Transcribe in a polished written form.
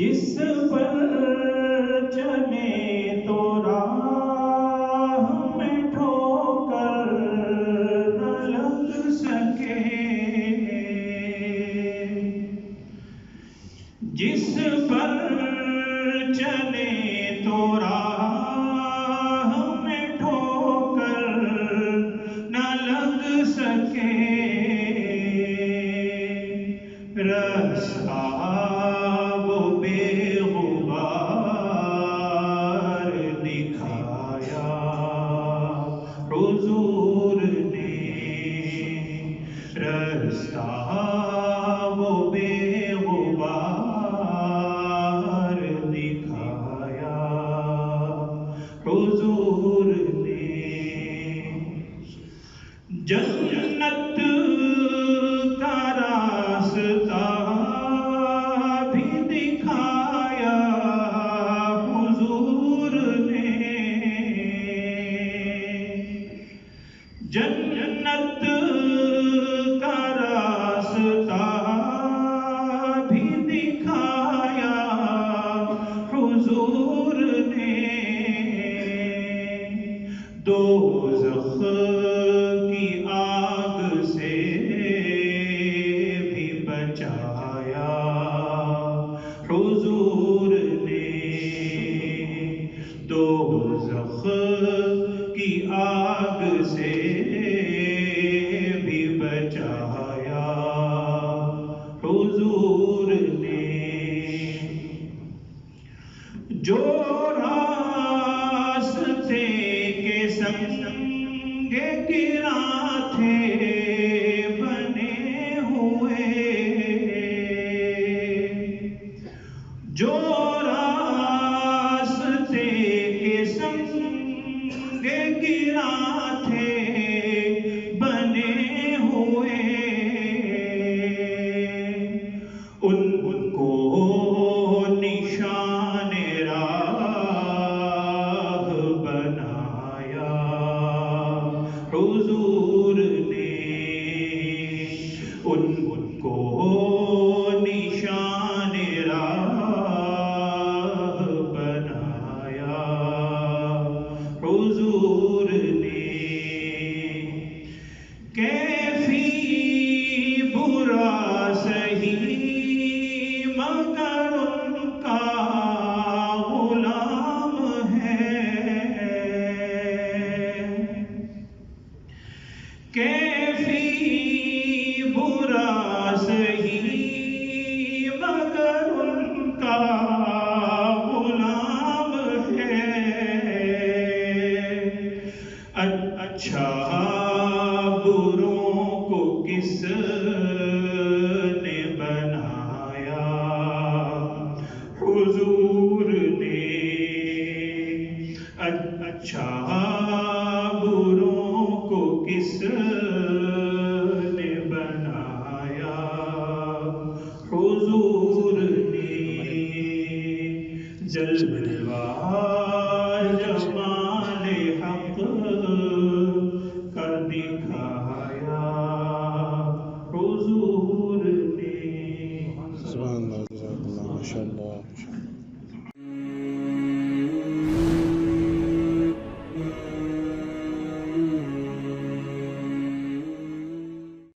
جس پر چلے تو راہ میں ٹھوکر نہ لگ سکے، جس پر چلے تو راہ میں ٹھوکر نہ لگ سکے، رستہ وہ بے غبار دکھایا حضور نے، رستہ وہ بے غبار دکھایا حضور نے، جنت کا راستہ بھی دکھایا حضور نے، جنت کا راستہ بھی دکھایا حضور نے، دوزخ کی آگ سے بھی بچایا حضور نے، دوزخ کی آگ سے بھی بچایا حضور نے، جو راستے کے سنگ گراں تھے بنے ہوئے، جو راستے کے سنگ گراں تھے بنے ہوئے، ان کو نشان راہ بنایا حضور نے، ان کو نشان راہ بنایا حضور نے، کیفی برا سہی مگر ان کا غلام ہے، کیفی برا سہی مگر ان کا غلام ہے، اچھا بروں کو کس نے بنایا حضور نے، اچھا بروں کو کس نے بنایا حضور نے، جلوہ جمال حق کر دکھایا حضور نے، سبحان اللہ، جزاک اللہ، ماشاء اللہ۔